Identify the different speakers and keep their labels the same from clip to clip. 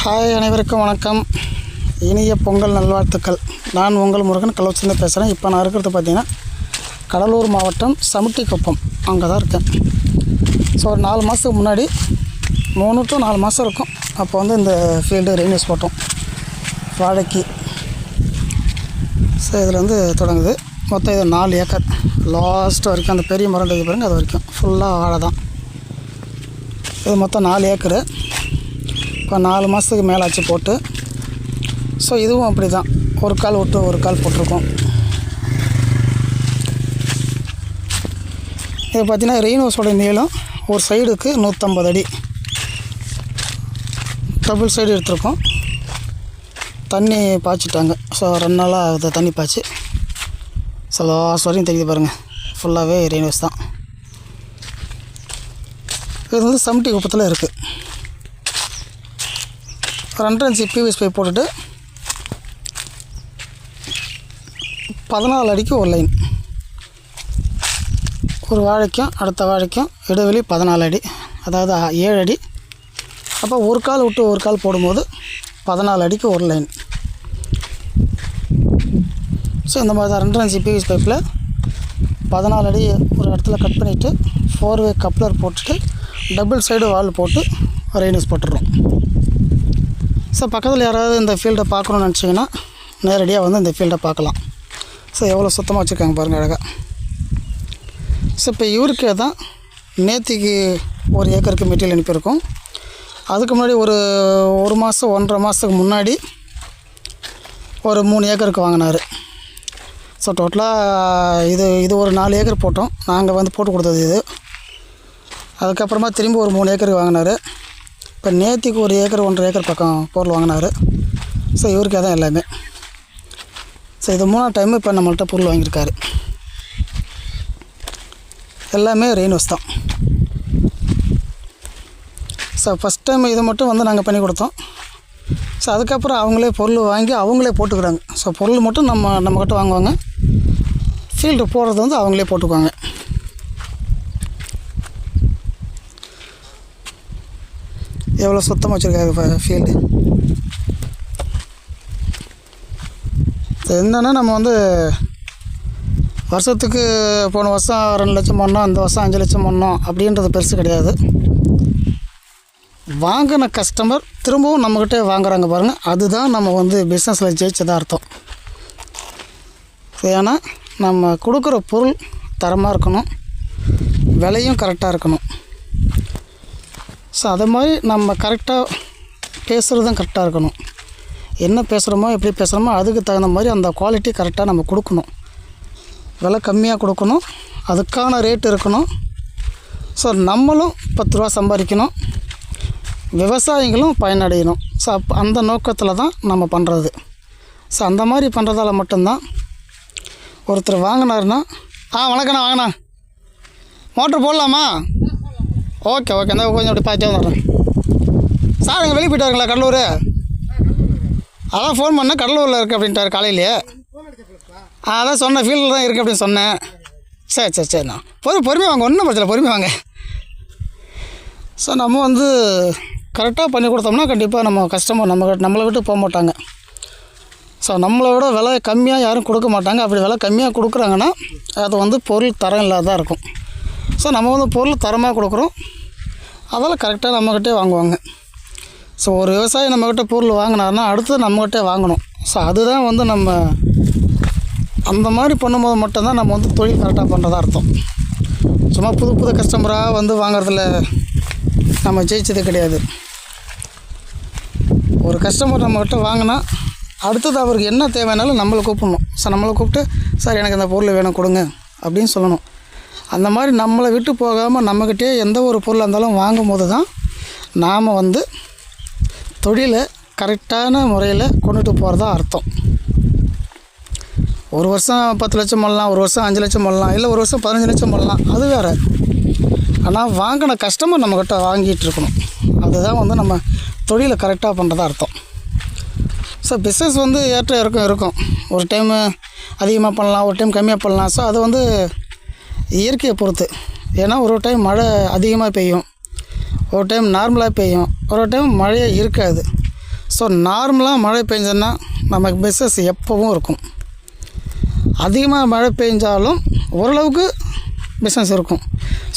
Speaker 1: Hi, அனைவருக்கும் வணக்கம். இனிய பொங்கல் நல்வாழ்த்துக்கள். நான் உங்கள் முருகன் கள்ளக்குறிச்சியிலேருந்து பேசுகிறேன். இப்போ நான் இருக்கிறது பார்த்திங்கன்னா கடலூர் மாவட்டம் சமுட்டிக்குப்பம், அங்கே தான் இருக்கேன். ஸோ ஒரு 4 மாதத்துக்கு முன்னாடி 3 to 4 மாதம் இருக்கும். அப்போ வந்து இந்த ஃபீல்டு ரெயின்வேஸ் போட்டோம் வாழைக்கு. ஸோ இதில் வந்து தொடங்குது. மொத்தம் இது 4 ஏக்கர் லாஸ்ட் வரைக்கும். அந்த பெரிய மரம் இது பாருங்கள், அது வரைக்கும் ஃபுல்லாக வாழை தான். இது மொத்தம் 4 ஏக்கரு. இப்போ 4 மாதத்துக்கு மேலே ஆச்சு போட்டு. ஸோ இதுவும் அப்படி தான், ஒரு கால் விட்டு ஒரு கால் போட்டிருக்கோம். இது பார்த்திங்கன்னா ரெயின்ஹவுஸோட நீளம் ஒரு சைடுக்கு 150 அடி. டபுள் சைடு எடுத்துருக்கோம். தண்ணி பாய்ச்சிட்டாங்க. ஸோ 2 நாளாக ஆகுது தண்ணி பாய்ச்சி. ஸோ லாஸ்ட் வரையும் தெரியுது பாருங்கள், ஃபுல்லாகவே ரெயின்ஹவுஸ் தான். இது வந்து சமுட்டிக்குப்பத்தில் இருக்குது. 2 இன்ச்சு பிவிசி பைப் போட்டுட்டு 14 அடிக்கு ஒரு லைன். ஒரு வாழைக்கும் அடுத்த வாழைக்கும் இடைவெளி 14 அடி, அதாவது 7 அடி. அப்போ ஒரு கால் விட்டு ஒரு கால் போடும்போது 14 அடிக்கு ஒரு லைன். ஸோ இந்த மாதிரி தான் 2 இன்ச்சு பிவிசி பைப்பில் 14 அடி ஒரு இடத்துல கட் பண்ணிவிட்டு 4-வே கப்ளர் போட்டுட்டு டபுள் சைடு வால் போட்டு ரெயின்ஹவுஸ் போட்டுடுறோம். ஸோ பக்கத்தில் யாராவது இந்த ஃபீல்டை பார்க்கணுன்னு நினச்சிங்கன்னா நேரடியாக வந்து இந்த ஃபீல்டை பார்க்கலாம். ஸோ எவ்வளோ சுத்தமாக வச்சுருக்காங்க பாருங்கள், அழகாக. ஸோ இப்போ இவருக்கே தான் நேத்திக்கு 1 ஏக்கருக்கு மெட்டீரியல் அனுப்பியிருக்கோம். அதுக்கு முன்னாடி ஒரு மாதம் 1.5 மாதத்துக்கு முன்னாடி ஒரு 3 ஏக்கருக்கு வாங்கினார். ஸோ டோட்டலாக இது ஒரு 4 ஏக்கர் போட்டோம். நாங்கள் வந்து போட்டு கொடுத்தது இது. அதுக்கப்புறமா திரும்பி ஒரு 3 ஏக்கருக்கு வாங்கினார். இப்போ நேத்திக்கு 1 ஏக்கர் 1.5 ஏக்கர் பக்கம் பொருள் வாங்கினார். ஸோ இவருக்கே தான் எல்லாமே. ஸோ இது 3ஆவது டைம் இப்போ நம்மள்கிட்ட பொருள் வாங்கியிருக்காரு. எல்லாமே ரெயின்ஹவுஸ் தான். ஸோ ஃபஸ்ட் டைம் இது மட்டும் வந்து நாங்கள் பண்ணி கொடுத்தோம். ஸோ அதுக்கப்புறம் அவங்களே பொருள் வாங்கி அவங்களே போட்டுக்கிறாங்க. ஸோ பொருள் மட்டும் நம்மக்கிட்ட வாங்குவாங்க, ஃபீல்டு போடுறது வந்து அவங்களே போட்டுக்குவாங்க. எவ்வளோ சுத்தமாக வச்சுருக்காங்க ஃபீல்டு. என்னென்னா நம்ம வந்து வருஷத்துக்கு போன வருஷம் 2 லட்சம் பண்ணோம், இந்த வருஷம் 5 லட்சம் பண்ணோம் அப்படின்றது பெருசு கிடையாது. வாங்கின கஸ்டமர் திரும்பவும் நம்மக்கிட்டே வாங்குறாங்க பாருங்கள், அதுதான் நம்ம வந்து பிஸ்னஸில் ஜெயிச்சதாக அர்த்தம். ஏன்னா நம்ம கொடுக்குற பொருள் தரமாக இருக்கணும், விலையும் கரெக்டாக இருக்கணும். ஸோ அது மாதிரி நம்ம கரெக்டாக பேசுகிறதும் கரெக்டாக இருக்கணும். என்ன பேசுகிறோமோ எப்படி பேசுகிறோமோ அதுக்கு தகுந்த மாதிரி அந்த குவாலிட்டி கரெக்டாக நம்ம கொடுக்கணும். விலை கம்மியாக கொடுக்கணும், அதுக்கான ரேட் இருக்கணும். ஸோ நம்மளும் 10 ரூபா சம்பாதிக்கணும், விவசாயிகளும் பயனடையணும். ஸோ அந்த நோக்கத்தில் தான் நம்ம பண்ணுறது. ஸோ அந்த மாதிரி பண்ணுறதால மட்டும்தான் ஒருத்தர் வாங்கினாருன்னா, வணக்கண்ணா வாங்கண்ணா, மோட்ரு போடலாமா? ஓகே இந்த கொஞ்சம் அப்படி பார்த்துட்டே வந்துடுறேன் சார். எங்கள் வெளியே போயிட்டாருங்களா கடலூர்? அதான் ஃபோன் பண்ணேன், கடலூரில் இருக்குது அப்படின்ட்டார் காலையிலேயே. அதான் சொன்னேன், ஃபீல்டில் தான் இருக்குது அப்படின்னு சொன்னேன். சரிண்ணா பொறுமையாக வாங்க, ஒன்றும் பிரச்சனை, பொறுமையாக வாங்க. ஸோ நம்ம வந்து கரெக்டாக பண்ணி கொடுத்தோம்னா கண்டிப்பாக நம்ம கஸ்டமர் நம்மளை விட்டு போக மாட்டாங்க. ஸோ நம்மளை விட விலை கம்மியாக யாரும் கொடுக்க மாட்டாங்க. அப்படி விலை கம்மியாக கொடுக்குறாங்கன்னா அது வந்து பொருள் தரம் இல்லாதான் இருக்கும். ஸோ நம்ம வந்து பொருள் தரமாக கொடுக்குறோம், அதெல்லாம் கரெக்டாக நம்மக்கிட்டே வாங்குவாங்க. ஸோ ஒரு விவசாயி நம்மக்கிட்ட பொருள் வாங்கினாருன்னா அடுத்து நம்மக்கிட்டே வாங்கணும். ஸோ அதுதான் வந்து நம்ம அந்த மாதிரி பண்ணும்போது மட்டும்தான் நம்ம வந்து தொழில் கரெக்டாக பண்ணுறதா அர்த்தம். சும்மா புது கஸ்டமராக வந்து வாங்குறதுல நம்ம ஜெயிச்சது கிடையாது. ஒரு கஸ்டமர் நம்மக்கிட்ட வாங்கினா அடுத்தது அவருக்கு என்ன தேவைனாலும் நம்மளை கூப்பிடணும். ஸோ நம்மளை கூப்பிட்டு, சார் எனக்கு அந்த பொருள் வேணும் கொடுங்க அப்படின்னு சொல்லணும். அந்த மாதிரி நம்மளை விட்டு போகாமல் நம்மக்கிட்டே எந்த ஒரு பொருளாக இருந்தாலும் வாங்கும் போது தான் நாம் வந்து தொழிலை கரெக்டான முறையில் கொண்டுட்டு போகிறதா அர்த்தம். ஒரு வருஷம் 10 லட்சம் பண்ணலாம், ஒரு வருஷம் 5 லட்சம் பண்ணலாம், இல்லை ஒரு வருஷம் 15 லட்சம் பண்ணலாம், அது வேறு. ஆனால் வாங்கின கஸ்டமர் நம்மக்கிட்ட வாங்கிட்டு இருக்கணும். அதுதான் வந்து நம்ம தொழிலை கரெக்டாக பண்ணுறதா அர்த்தம். ஸோ பிஸ்னஸ் வந்து ஏற்ற இருக்கும். ஒரு டைம் அதிகமாக பண்ணலாம், ஒரு டைம் கம்மியாக பண்ணலாம். ஸோ அது வந்து இயற்கையை பொறுத்து. ஏன்னா ஒரு டைம் மழை அதிகமாக பெய்யும், ஒரு டைம் நார்மலாக பெய்யும், ஒரு டைம் மழையே இருக்காது. ஸோ நார்மலாக மழை பெஞ்சதுன்னா நமக்கு பிஸ்னஸ் எப்போவும் இருக்கும். அதிகமாக மழை பெஞ்சாலும் ஓரளவுக்கு பிஸ்னஸ் இருக்கும்.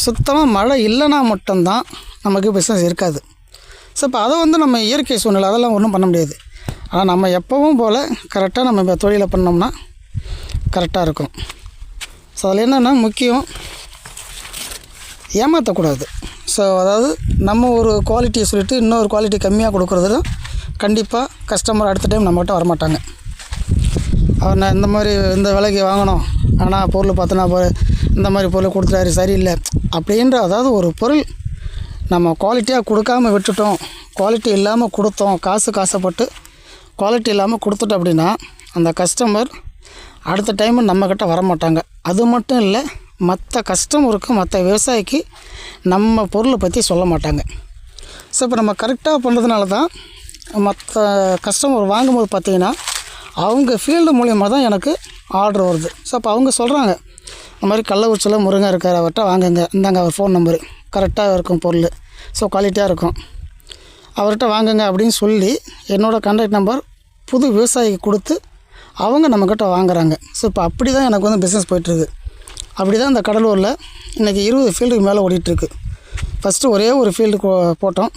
Speaker 1: சுத்தமாக மழை இல்லைன்னா மட்டும்தான் நமக்கு பிஸ்னஸ் இருக்காது. ஸோ இப்போ அதை வந்து நம்ம இயற்கை சூழ்நிலை அதெல்லாம் ஒன்றும் பண்ண முடியாது. ஆனால் நம்ம எப்போவும் போல் கரெக்டாக நம்ம இப்போ தொழிலை பண்ணோம்னா கரெக்டாக இருக்கும். ஸோ அதில் என்னென்னா முக்கியம், ஏமாற்றக்கூடாது. ஸோ அதாவது நம்ம ஒரு குவாலிட்டியை சொல்லிவிட்டு இன்னொரு குவாலிட்டி கம்மியாக கொடுக்குறது தான் கண்டிப்பாக கஸ்டமர் அடுத்த டைம் நம்மகிட்ட வரமாட்டாங்க. அவர் நான் இந்த விலைக்கு வாங்கணும், ஆனால் பொருள் பார்த்தோன்னா இந்த மாதிரி பொருள் கொடுத்துட்டாரு சரியில்லை அப்படின்ற, அதாவது ஒரு பொருள் நம்ம குவாலிட்டியாக கொடுக்காமல் விட்டுட்டோம், குவாலிட்டி இல்லாமல் கொடுத்தோம், காசுப்பட்டு குவாலிட்டி இல்லாமல் கொடுத்துட்டோம் அப்படின்னா அந்த கஸ்டமர் அடுத்த டைமு நம்மக்கிட்ட வரமாட்டாங்க. அது மட்டும் இல்லை, மற்ற கஸ்டமருக்கு மற்ற விவசாயிக்கு நம்ம பொருளை பற்றி சொல்ல மாட்டாங்க. ஸோ இப்போ நம்ம கரெக்டாக பண்ணுறதுனால தான் மற்ற கஸ்டமர் வாங்கும்போது பார்த்திங்கன்னா அவங்க ஃபீல்டு மூலியமாக தான் எனக்கு ஆர்டர் வருது. ஸோ அப்போ அவங்க சொல்கிறாங்க, இந்த மாதிரி கள்ளக்குறிச்சியில் முருங்கன் இருக்கார், அவர்கிட்ட வாங்குங்க, இந்தாங்க அவர் ஃபோன் நம்பரு, கரெக்டாக இருக்கும் பொருள், ஸோ குவாலிட்டியாக இருக்கும், அவர்கிட்ட வாங்குங்க அப்படின்னு சொல்லி என்னோடய கான்டாக்ட் நம்பர் புது விவசாயிக்கு கொடுத்து அவங்க நம்மக்கிட்ட வாங்குகிறாங்க. ஸோ இப்போ அப்படி தான் எனக்கு வந்து பிஸ்னஸ் போய்ட்டுருக்கு. அப்படி தான் இந்த கடலூரில் இன்றைக்கி 20 ஃபீல்டுக்கு மேலே ஓடிட்டுருக்கு. ஃபஸ்ட்டு ஒரே ஒரு ஃபீல்டு போட்டோம்,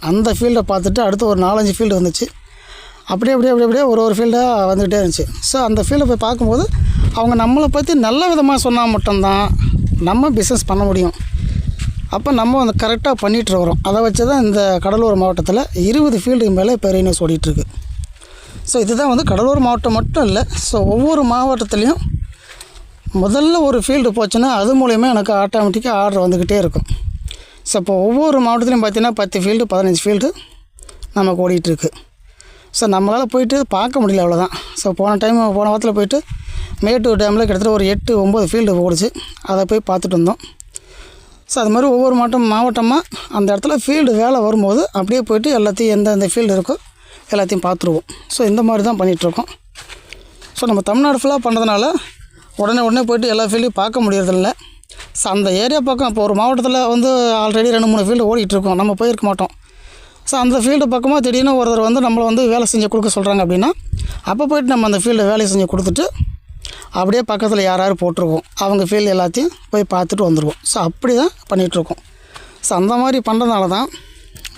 Speaker 1: அந்த ஃபீல்டை பார்த்துட்டு அடுத்து ஒரு 4-5 ஃபீல்டு வந்துச்சு. அப்படியே ஒரு ஃபீல்டாக வந்துக்கிட்டே இருந்துச்சு. ஸோ அந்த ஃபீல்டை போய் பார்க்கும்போது அவங்க நம்மளை பற்றி நல்ல விதமாக சொன்னால் மட்டும்தான் நம்ம பிஸ்னஸ் பண்ண முடியும். அப்போ நம்ம அந்த கரெக்டாக பண்ணிகிட்டு வரோம். அதை வச்சு தான் இந்த கடலூர் மாவட்டத்தில் 20 ஃபீல்டுக்கு மேலே இப்போ ரெய்னியூஸ் ஓடிட்டுருக்கு. ஸோ இதுதான் வந்து கடலூர் மாவட்டம் மட்டும் இல்லை, ஸோ ஒவ்வொரு மாவட்டத்துலேயும் முதல்ல ஒரு ஃபீல்டு போச்சுன்னா அது மூலயமா எனக்கு ஆட்டோமேட்டிக்காக ஆர்டர் வந்துக்கிட்டே இருக்கும். ஸோ இப்போ ஒவ்வொரு மாவட்டத்துலையும் பார்த்திங்கன்னா 10 ஃபீல்டு 15 ஃபீல்டு நமக்கு ஓடிட்டுருக்கு. ஸோ நம்மளால் போயிட்டு பார்க்க முடியல, அவ்வளோதான். ஸோ போன வாரத்தில் போயிட்டு மேட்டூர் டேமில் கிட்டத்தட்ட ஒரு 8-9 ஃபீல்டு ஓடிச்சு, அதை போய் பார்த்துட்டு வந்தோம். ஸோ அது மாதிரி ஒவ்வொரு மாவட்டமாக அந்த இடத்துல ஃபீல்டு வேலை வரும்போது அப்படியே போய்ட்டு எல்லாத்தையும் எந்தெந்த ஃபீல்டு இருக்கோ எல்லாத்தையும் பார்த்துருவோம். ஸோ இந்த மாதிரி தான் பண்ணிகிட்ருக்கோம். ஸோ நம்ம தமிழ்நாடு ஃபுல்லாக பண்ணுறதுனால உடனே போய்ட்டு எல்லா ஃபீல்டையும் பார்க்க முடியறதில்ல. ஸோ அந்த ஏரியா பக்கம் இப்போ ஒரு மாவட்டத்தில் வந்து ஆல்ரெடி 2-3 ஃபீல்டு ஓடிட்டுருக்கோம், நம்ம போயிருக்க மாட்டோம். ஸோ அந்த ஃபீல்டு பக்கமாக திடீர்னு ஒருத்தர் வந்து நம்மளை வந்து வேலை செஞ்சு கொடுக்க சொல்கிறாங்க அப்படின்னா அப்போ போய்ட்டு நம்ம அந்த ஃபீல்டை வேலை செஞ்சு கொடுத்துட்டு அப்படியே பக்கத்தில் யார் போட்டிருக்கோம் அவங்க ஃபீல்டு எல்லாத்தையும் போய் பார்த்துட்டு வந்துடுவோம். ஸோ அப்படி தான் பண்ணிகிட்ருக்கோம். ஸோ அந்த மாதிரி பண்ணுறதுனால தான்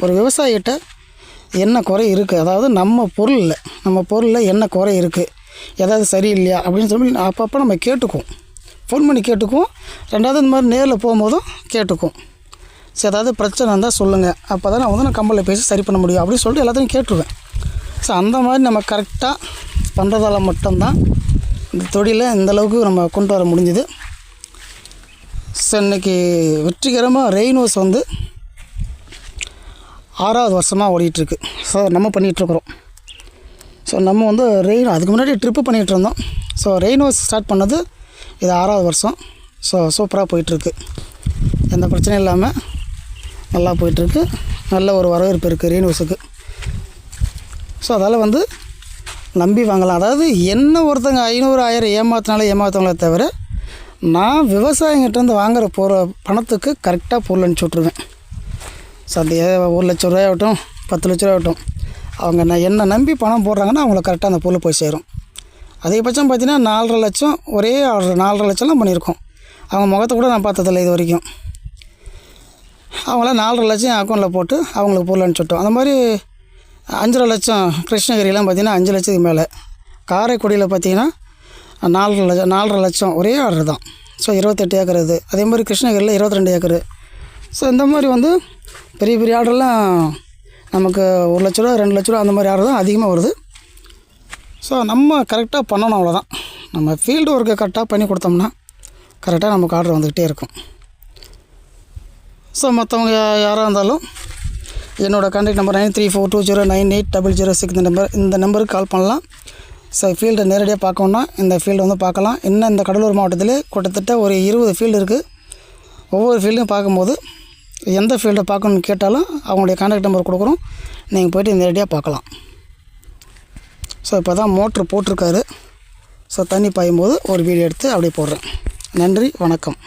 Speaker 1: ஒரு விவசாயிகிட்ட என்ன குறை இருக்குது, அதாவது நம்ம பொருளில் என்ன குறை இருக்குது, ஏதாவது சரியில்லையா அப்படின்னு சொல்லி அப்பப்போ நம்ம கேட்டுக்குவோம், ஃபோன் பண்ணி கேட்டுக்குவோம். ரெண்டாவது இந்த மாதிரி நேரில் போகும்போதும் கேட்டுக்குவோம். ஸோ ஏதாவது பிரச்சனை இருந்தால் சொல்லுங்கள், அப்போ தான் நான் வந்து நான் கம்பெனியில் பேசி சரி பண்ண முடியும் அப்படின்னு சொல்லிட்டு எல்லாத்தையும் கேட்டுருவேன். ஸோ அந்த மாதிரி நம்ம கரெக்டாக பண்ணுறதால மட்டும்தான் இந்த தொழிலை இந்தளவுக்கு நம்ம கொண்டு வர முடிஞ்சுது. ஸோ இன்றைக்கி வெற்றிகரமாக ரெய்னோஸ் வந்து 6வது வருஷமாக ஓடிட்டுருக்கு. ஸோ நம்ம பண்ணிகிட்ருக்குறோம். ஸோ நம்ம வந்து அதுக்கு முன்னாடி ட்ரிப்பு பண்ணிகிட்டு இருந்தோம். ஸோ ரெய்னோஸ் ஸ்டார்ட் பண்ணது இது 6வது வருஷம். ஸோ சூப்பராக போயிட்டுருக்கு, எந்த பிரச்சனையும் இல்லாமல் நல்லா போயிட்டுருக்கு. நல்ல ஒரு வரவேற்பு இருக்குது ரெய்னோஸுக்கு. ஸோ அதால் வந்து நம்பி வாங்கலாம். அதாவது என்ன ஒருத்தங்க 500-1000 ஏமாற்றினாலே தவிர நான் விவசாயிங்கிட்டேருந்து வாங்குகிற பணத்துக்கு கரெக்டாக பொருள் அனுப்பிச்சி விட்ருவேன். ஸோ அந்த 1 லட்ச ரூபாயாகட்டும் 10 லட்ச ரூபாயாகட்டும் அவங்க என்ன நம்பி பணம் போடுறாங்கன்னா அவங்களுக்கு கரெக்டாக அந்த பொருள் போய் சேரும். அதிகபட்சம் பார்த்தீங்கன்னா 4.5 லட்சம் ஒரே ஆர்டர் 4.5 லட்சம்லாம் பண்ணியிருக்கோம். அவங்க முகத்தை கூட நான் பார்த்ததில்ல இது வரைக்கும். அவங்கள 4.5 லட்சம் அக்கௌண்ட்டில் போட்டு அவங்களுக்கு பொருள் அனுப்பிச்சுட்டோம். அந்த மாதிரி 5.5 லட்சம் கிருஷ்ணகிரிலாம் பார்த்திங்கன்னா 5 லட்சத்துக்கு மேலே, காரைக்குடியில் பார்த்திங்கன்னா 4.5 லட்சம் ஒரே ஆர்டர் தான். ஸோ 28 ஏக்கர் இது. அதே மாதிரி கிருஷ்ணகிரியில் 22 ஏக்கரு. ஸோ இந்த மாதிரி வந்து பெரிய ஆர்டர்லாம் நமக்கு 1 லட்ச ரூபா 2 லட்ச ரூபா அந்த மாதிரி ஆர்டர் தான் அதிகமாக வருது. ஸோ நம்ம கரெக்டாக பண்ணணும், அவ்வளோதான். நம்ம ஃபீல்டு ஒர்க்கை கரெக்டாக பண்ணி கொடுத்தோம்னா கரெக்டாக நமக்கு ஆர்டர் வந்துக்கிட்டே இருக்கும். ஸோ மற்றவங்க யாராக இருந்தாலும் என்னோடய கான்டாக்ட் நம்பர் 9342098006 இந்த நம்பருக்கு கால் பண்ணலாம். ஸோ ஃபீல்டை நேரடியாக பார்க்கணுன்னா இந்த ஃபீல்டு வந்து பார்க்கலாம். இன்னும் இந்த கடலூர் மாவட்டத்திலே கிட்டத்தட்ட ஒரு 20 ஃபீல்டு இருக்குது. ஒவ்வொரு ஃபீல்டும் பார்க்கும்போது எந்த ஃபீல்டை பார்க்கணுன்னு கேட்டாலும் அவங்களுடைய கான்டாக்ட் நம்பர் கொடுக்குறோம், நீங்கள் போய்ட்டு நேரடியாக பார்க்கலாம். ஸோ இப்போ தான் மோட்ரு போட்டிருக்காரு. ஸோ தண்ணி பாயும் போது ஒரு வீடியோ எடுத்து அப்படியே போடுறேன். நன்றி, வணக்கம்.